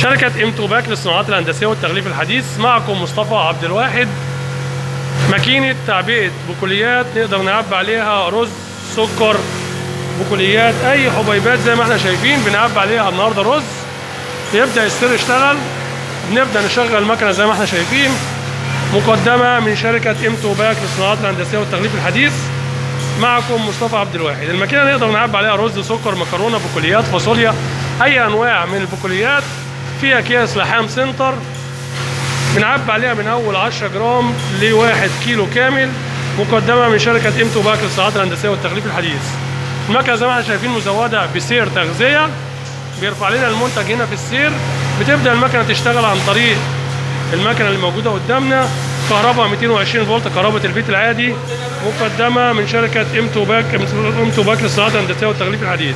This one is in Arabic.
شركة إمتوباك للصناعات الهندسية والتغليف الحديث. معكم مصطفى عبد الواحد. ماكينة تعبئة بقوليات نقدر نعبي عليها رز، سكر، بقوليات، أي حبيبات زي ما احنا شايفين بنعبي عليها النهارده رز. بيبدأ السير يشتغل، بنبدأ نشغل المكنة زي ما احنا شايفين. مقدمة من شركة إمتوباك للصناعات الهندسية والتغليف الحديث. معكم مصطفى عبد الواحد. الماكينة نقدر نعبي عليها رز، سكر، مكرونة، بقوليات، فاصوليا، أي أنواع من البقوليات. فيها أكياس لحام سنتر بنعبي عليها من أول 10 جرام ل1 كيلو كامل. مقدمة من شركة إمتوباك للصناعات الهندسية والتغليف الحديث. المكنة زي ما احنا شايفين مزودة بسير تغذية، بيرفع لنا المنتج هنا في السير. بتبدأ المكنة تشتغل عن طريق المكنة اللي موجودة قدامنا، كهرباء 220 فولت، كهرباء البيت العادي. مقدمة من شركة إمتوباك للصناعات الهندسية والتغليف الحديث.